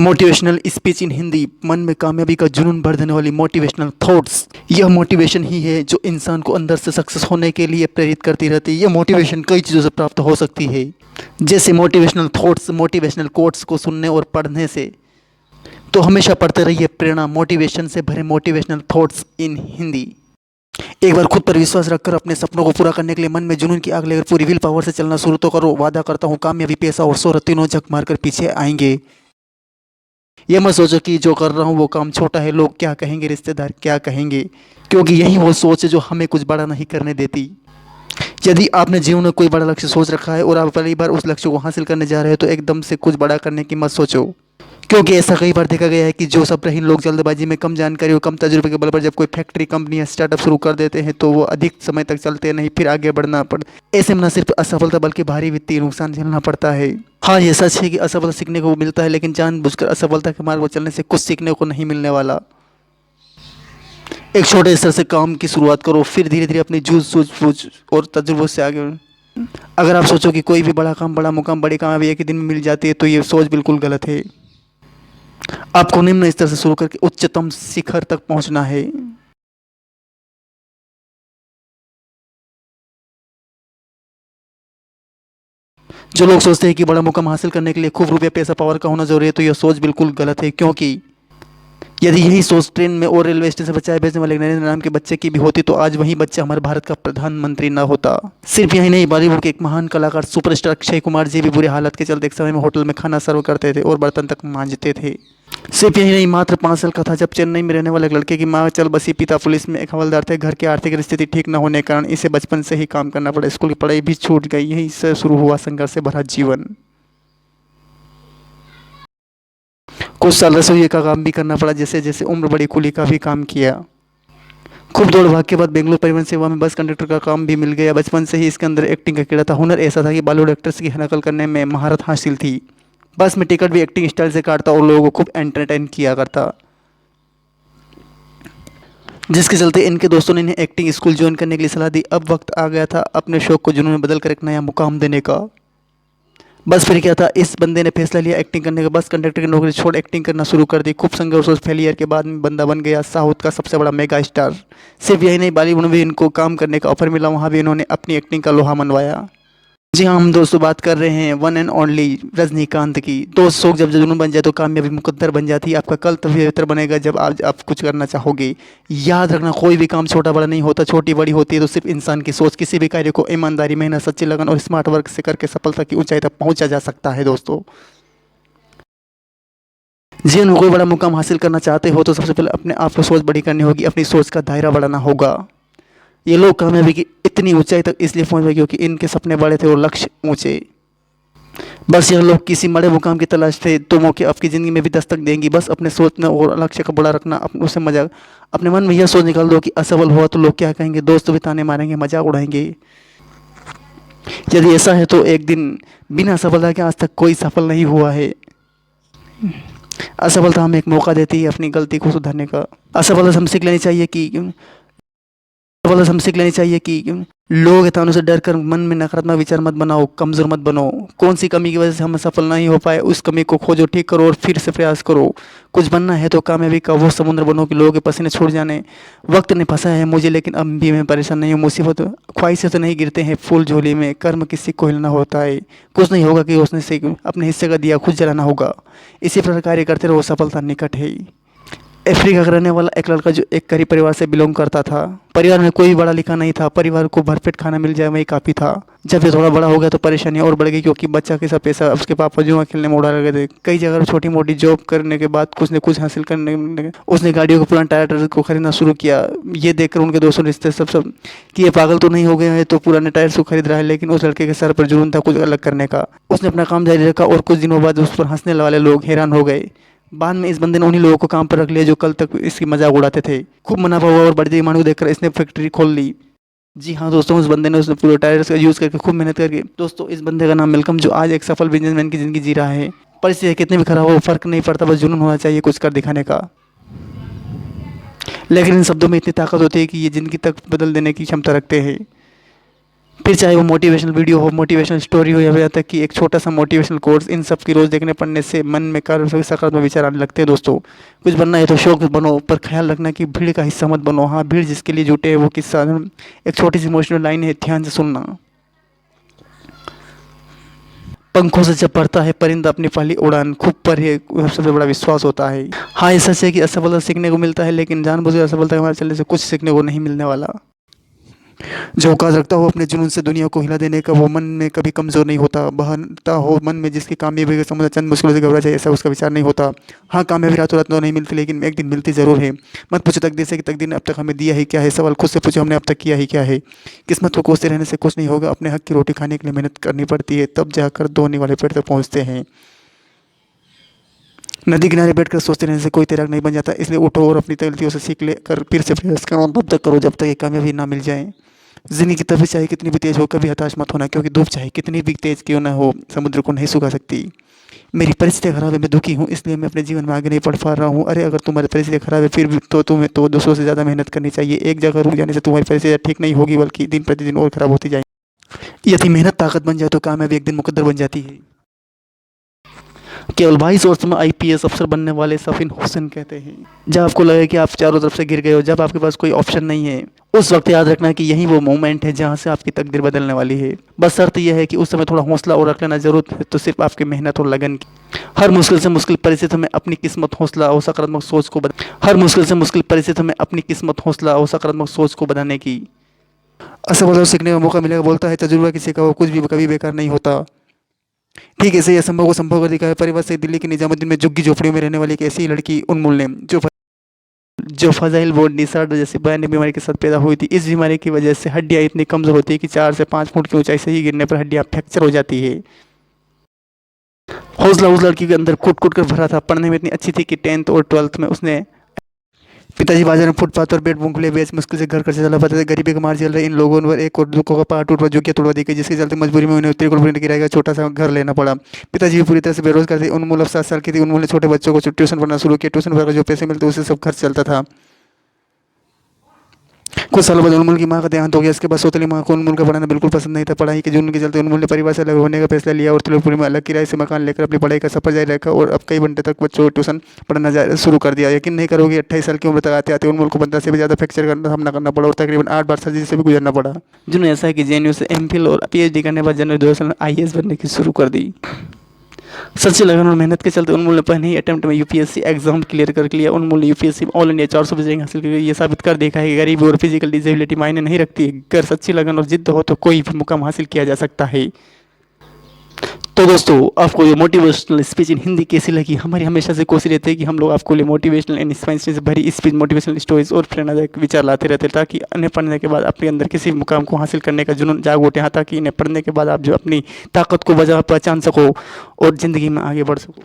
Motivational speech in Hindi. मन में कामयाबी का जुनून भर देने वाली मोटिवेशनल थॉट्स। यह मोटिवेशन ही है जो इंसान को अंदर से सक्सेस होने के लिए प्रेरित करती रहती है। यह मोटिवेशन कई चीज़ों से प्राप्त हो सकती है, जैसे मोटिवेशनल थॉट्स, मोटिवेशनल कोट्स को सुनने और पढ़ने से। तो हमेशा पढ़ते रहिए प्रेरणा मोटिवेशन से भरे मोटिवेशनल थॉट्स इन हिंदी। एक बार खुद पर विश्वास रखकर अपने सपनों को पूरा करने के लिए मन में जुनून की आग लेकर पूरी विल पावर से चलना शुरू तो करो। वादा करता हूँ कामयाबी, पैसा और शोहरत तीनों झक मारकर पीछे आएंगे। ये मत सोचो कि जो कर रहा हूँ वो काम छोटा है, लोग क्या कहेंगे, रिश्तेदार क्या कहेंगे, क्योंकि यही वो सोच है जो हमें कुछ बड़ा नहीं करने देती। यदि आपने जीवन में कोई बड़ा लक्ष्य सोच रखा है और आप पहली बार उस लक्ष्य को हासिल करने जा रहे हो तो एकदम से कुछ बड़ा करने की मत सोचो, क्योंकि ऐसा कई बार देखा गया है कि जो सब रहीन लोग जल्दबाजी में, कम जानकारी और कम तजुर्बे के बल पर जब कोई फैक्ट्री, कंपनी या स्टार्टअप शुरू कर देते हैं तो वो अधिक समय तक चलते नहीं, फिर आगे बढ़ना पड़ ऐसे में न सिर्फ असफलता बल्कि भारी वित्तीय नुकसान झेलना पड़ता है। हाँ, ये सच है कि असफलता सीखने को मिलता है, लेकिन जानबूझकर असफलता के मार्ग पर चलने से कुछ सीखने को नहीं मिलने वाला। एक छोटे स्तर से काम की शुरुआत करो, फिर धीरे धीरे अपनी सूझबूझ और तजुर्बों से आगे। अगर आप सोचो कि कोई भी बड़ा काम, बड़ा मुकाम, बड़ी कामयाबी एक ही दिन में मिल जाती है तो ये सोच बिल्कुल गलत है। आपको निम्न स्तर से शुरू करके उच्चतम शिखर तक पहुंचना है। जो लोग सोचते हैं कि बड़ा मुकाम हासिल करने के लिए खूब रुपया, पैसा, पावर का होना जरूरी है तो यह सोच बिल्कुल गलत है, क्योंकि यदि यही सोच ट्रेन में और रेलवे स्टेशन पर चाय बेचने वाले नरेंद्र नाम के बच्चे की भी होती तो आज वही बच्चा हमारे भारत का प्रधानमंत्री न होता। सिर्फ यही नहीं, बॉलीवुड के एक महान कलाकार सुपरस्टार अक्षय कुमार जी भी बुरे हालत के चलते एक समय में होटल में खाना सर्व करते थे और बर्तन तक मांजते थे। सिर्फ यही नहीं, मात्र 5 साल का था जब चेन्नई में रहने वाले एक लड़के की माँ चल बसी, पिता पुलिस में एक हवलदार थे। घर की आर्थिक स्थिति ठीक न होने के कारण इसे बचपन से ही काम करना पड़ा, स्कूल की पढ़ाई भी छूट गई। यहीं से शुरू हुआ संघर्ष से भरा जीवन। कुछ साल रसोई का काम भी करना पड़ा, जैसे जैसे उम्र बढ़ी कुली का भी काम किया। खूब दौड़ भाग के बाद बेंगलुरु परिवहन सेवा में बस कंडक्टर का काम भी मिल गया। बचपन से ही इसके अंदर एक्टिंग का कीड़ा था। हुनर ऐसा था कि बॉलीवुड एक्टर्स की नकल करने में महारत हासिल थी। बस में टिकट भी एक्टिंग स्टाइल से काटता और लोगों को खूब एंटरटेन किया करता, जिसके चलते इनके दोस्तों ने इन्हें एक्टिंग स्कूल ज्वाइन करने के लिए सलाह दी। अब वक्त आ गया था अपने शौक को जुनून में बदल कर एक नया मुकाम देने का। बस फिर क्या था, इस बंदे ने फैसला लिया एक्टिंग करने का। बस कंडक्टर की नौकरी छोड़ एक्टिंग करना शुरू कर दी। खूब संघर्ष और फेलियर के बाद में बंदा बन गया साउथ का सबसे बड़ा मेगा स्टार। सिर्फ यही नहीं, बॉलीवुड में भी इनको काम करने का ऑफर मिला, वहाँ भी इन्होंने अपनी एक्टिंग का लोहा मनवाया। जी हाँ, हम दोस्तों बात कर रहे हैं वन एंड ओनली रजनीकांत की। दोस्त शौक जब जुनून बन जाए तो कामयाबी मुकद्दर बन जाती है। आपका कल तभी बेहतर बनेगा जब आप कुछ करना चाहोगे। याद रखना, कोई भी काम छोटा बड़ा नहीं होता, छोटी बड़ी होती है तो सिर्फ इंसान की सोच। किसी भी कार्य को ईमानदारी, मेहनत, सच्ची लगन और स्मार्ट वर्क से करके सफलता की ऊंचाई तक पहुंचा जा सकता है। दोस्तों, जीवन में कोई बड़ा मुकाम हासिल करना चाहते हो तो सबसे पहले अपने आप को सोच बड़ी करनी होगी, अपनी सोच का दायरा बढ़ाना होगा। ये लोग कामयाबी की इतनी ऊंचाई तक इसलिए पहुंच गए क्योंकि इनके सपने बड़े थे और लक्ष्य ऊंचे। बस यह लोग किसी बड़े मुकाम की तलाश थे तो मौके आपकी ज़िंदगी में भी दस्तक देंगी। बस अपने सोचना और लक्ष्य का बड़ा रखना, उसे मजाक अपने मन में यह सोच निकाल दो कि असफल हुआ तो लोग क्या कहेंगे, दोस्त भी ताने मारेंगे, मजाक उड़ाएंगे। यदि ऐसा है तो एक दिन बिना सफलता के आज तक कोई सफल नहीं हुआ है। असफलता हमें एक मौका देती है अपनी गलती को सुधारने का। असफलता से हम सीख लेनी चाहिए कि लोगों के तानों से डर कर मन में नकारात्मक विचार मत बनाओ, कमज़ोर मत बनो। कौन सी कमी की वजह से हम सफल नहीं हो पाए, उस कमी को खोजो, ठीक करो और फिर से प्रयास करो। कुछ बनना है तो कामयाबी का वो समुद्र बनो कि लोगों के पसीने छूट जाने। वक्त ने फंसा है मुझे, लेकिन अब भी मैं परेशान नहीं हूँ। मुसीबत ख्वाहिशें तो नहीं गिरते हैं फूल झोली में, कर्म किसी को हिलना होता है। कुछ नहीं होगा कि उसने से अपने हिस्से का दिया खुद जलाना होगा। इसी प्रकार कार्य करते रहो, सफलता निकट है। अफ्रीका का रहने वाला एक लड़का जो एक गरीब परिवार से बिलोंग करता था। परिवार में कोई बड़ा लिखा नहीं था, परिवार को भरपेट खाना मिल जाए वही काफ़ी था। जब ये थोड़ा बड़ा हो गया तो परेशानियाँ और बढ़ गई, क्योंकि बच्चा के सब पैसा उसके पापा जुआ खेलने में उड़ा लगे थे। कई जगह छोटी मोटी जॉब करने के बाद कुछ न कुछ हासिल करने उसने गाड़ियों को, पुराने टायर को खरीदना शुरू किया। ये देखकर उनके दोस्तों रिश्ते सब कि ये पागल तो नहीं हो गया है तो पुराने टायर्स को खरीद रहा है, लेकिन उस लड़के के सर पर जुनून था कुछ अलग करने का। उसने अपना काम जारी रखा और कुछ दिनों बाद उस पर हंसने वाले लोग हैरान हो गए। बाद में इस बंदे ने उन्हीं लोगों को काम पर रख लिया जो कल तक इसकी मजाक उड़ाते थे। खूब मुनाफा हुआ और बढ़ती डिमांड को देखकर इसने फैक्ट्री खोल ली। जी हाँ दोस्तों, उस बंदे ने उसने पूरे टायर्स का यूज़ करके खूब मेहनत करके, दोस्तों इस बंदे का नाम मेलकम, जो आज एक सफल बिजनेसमैन की ज़िंदगी जी रहा है। परिस्थिति कितनी भी खराब हो फर्क नहीं पड़ता, बस जुनून होना चाहिए कुछ कर दिखाने का। लेकिन इन शब्दों में इतनी ताकत होती है कि ये ज़िंदगी तक बदल देने की क्षमता रखते हैं। फिर चाहे वो मोटिवेशनल वीडियो हो, मोटिवेशनल स्टोरी हो, या फिर यहाँ तक कि एक छोटा सा मोटिवेशनल कोर्स, इन सब की रोज़ देखने पढ़ने से मन में काफ़ी सकारात्मक विचार आने लगते हैं दोस्तों। कुछ बनना है तो शौक बनो, पर ख्याल रखना कि भीड़ का हिस्सा मत बनो। हाँ, भीड़ जिसके लिए जुटे है वो किस्सा। एक छोटी सी इमोशनल लाइन है, ध्यान से सुनना। पंखों से जब पड़ता है परिंदा अपनी पहली उड़ान, खूब पर ही सबसे बड़ा विश्वास होता है। हाँ, ये सच है कि असफलता सीखने को मिलता है, लेकिन जानबूझ कर असफलता के हमारे चलने से कुछ सीखने को नहीं मिलने वाला। जो औकात रखता हो अपने जुनून से दुनिया को हिला देने का, वो मन में कभी कमज़ोर नहीं होता। बहता हो मन में जिसकी कामयाबी का समुद्र चंद मुश्किलों से घबरा जाए, ऐसा उसका विचार नहीं होता। हाँ, कामयाबी रातों रात तो नहीं मिलती, लेकिन एक दिन मिलती ज़रूर है। मत पूछो तकदीर से कि तकदीर ने अब तक हमें दिया ही क्या है, सवाल खुद से पूछो हमने अब तक किया ही क्या है। किस्मत को कोसते रहने से कुछ नहीं होगा। अपने हक की रोटी खाने के लिए मेहनत करनी पड़ती है, तब जाकर धोने वाले पेड़ तक पहुँचते हैं। नदी किनारे बैठकर सोचते रहने से कोई तैराक नहीं बन जाता, इसलिए उठो और अपनी गलतियों से सीख ले कर फिर से प्रयास करो, तब तक करो जब तक ये कामयाबी ना मिल जाए। ज़िंदगी तभी चाहे कितनी भी तेज़ हो, कभी हताश मत होना, क्योंकि धूप चाहे कितनी भी तेज़ क्यों ना हो, समुद्र को नहीं सुखा सकती। मेरी परिस्थितियाँ खराब है, मैं दुखी हूँ, इसलिए मैं अपने जीवन में आगे नहीं बढ़ पा रहा हूँ। अरे, अगर तुम्हारी परिस्थितियाँ खराब है फिर भी तो तुम्हें तो दूसरों से ज़्यादा मेहनत करनी चाहिए। एक जगह रुक जाने से तुम्हारी परिस्थितियाँ ठीक नहीं होगी, बल्कि दिन प्रतिदिन और ख़राब होती जाएंगी। यदि मेहनत ताकत बन जाए तो कामयाबी एक दिन मुकद्दर बन जाती है। केवल 22 वर्ष में आईपीएस अफसर बनने वाले सफीन हुसैन कहते हैं, जब आपको लगे कि आप चारों तरफ से गिर गए हो, जब आपके पास कोई ऑप्शन नहीं है, उस वक्त याद रखना कि यही वो मोमेंट है जहां से आपकी तकदीर बदलने वाली है। बस शर्त यह है कि उस समय थोड़ा हौसला और रख लेना। जरूरत है तो सिर्फ आपकी मेहनत और लगन की। हर मुश्किल से मुश्किल परिस्थिति में अपनी किस्मत, हौसला और सकारात्मक सोच को हर मुश्किल से मुश्किल परिस्थिति में अपनी किस्मत, हौसला और सकारात्मक सोच को बनाने की। असफलता सीखने का मौका मिलेगा, बोलता है तजुर्बा किसी का, वो कुछ भी कभी बेकार नहीं होता। ठीक ऐसे ही असंभव को संभव कर दिखाया। परिवार से दिल्ली के निजामुद्दीन में झुग्गी झोपड़ियों में रहने वाली एक ऐसी लड़की उन्मुल ने, जो फजाइल बोर्ड निसार्ड जैसी भयानक बीमारी के साथ पैदा हुई थी। इस बीमारी की वजह से हड्डियां इतनी कमजोर होती है कि 4 से 5 फुट की ऊंचाई से ही गिरने पर हड्डियां फ्रैक्चर हो जाती है। हौसला उस लड़की के अंदर कूट कूट कर भरा था। पढ़ने में इतनी अच्छी थी कि 10th और 12th में उसने पिताजी बाजार में फुटपाथ और बेड बुंगले बेच मुश्किल से घर खर्चा चला पाते थे। गरीबी का मार झेल रहे इन लोगों पर एक और दुखों का पहाड़ टूट पड़ा, जो कि तोड़वा दी गई, जिसके चलते मजबूरी में उन्हें त्रिकोण किराए का छोटा सा घर लेना पड़ा। पिताजी भी पूरी तरह से बेरोजगार थे। उन्मूल अब 7 साल की थी। उन्मूल ने छोटे बच्चों को ट्यूशन पढ़ना शुरू किया। ट्यूशन पढ़कर जो पैसे मिलते उससे सब खर्च चलता था। कुछ सालों बाद उन्मूल की माँ का देहांत हो गया। इसके बाद सौतेली माँ को उन्मूल का पढ़ाना बिल्कुल पसंद नहीं था। पढ़ाई के जुनून के चलते उन्मूल ने परिवार से अलग होने का फैसला लिया और त्रिपुरा में अलग किराए से मकान लेकर अपनी पढ़ाई का सफर जारी रखा, और अब कई घंटे तक बच्चों को ट्यूशन पढ़ना शुरू कर दिया। यकीन नहीं करोगे, 28 साल की उम्र तक आते आते उन्मूल को 15 से भी ज़्यादा फ्रैक्चर का सामना करना पड़ा और तकरीबन 8 बार सर्जरी से भी गुजरना पड़ा। जिन्होंने ऐसा है कि जेएनयू से एमफिल और पीएचडी करने के बाद जनवरी 2000 आईएएस बनने की शुरू कर दी। सच्ची लगन और मेहनत के चलते उन्मूल ने पहले ही अटेम्प्ट में यूपीएससी एग्जाम क्लियर कर लिया। उन्मूल ने यूपीएससी में ऑल इंडिया 400 रैंक हासिल की। ये साबित कर देखा है कि गरीबी और फिजिकल डिसेबिलिटी मायने नहीं रखती। अगर सच्ची लगन और जिद्द हो तो कोई भी मुकाम हासिल किया जा सकता है। तो दोस्तों, आपको ये मोटिवेशनल स्पीच इन हिंदी कैसी लगी? हमारी हमेशा से कोशिश रहती है कि हम लोग आपको लिए मोटिवेशनल एंड इंस्पायरेशन से भरी स्पीच, मोटिवेशनल स्टोरीज और प्रेरणादायक विचार लाते रहते हैं, ताकि इन्हें पढ़ने के बाद अपने अंदर किसी भी मुकाम को हासिल करने का जुनून जाग उठे। हाँ, ताकि इन्हें पढ़ने के बाद आप जो अपनी ताकत को पहचान सको और ज़िंदगी में आगे बढ़ सको।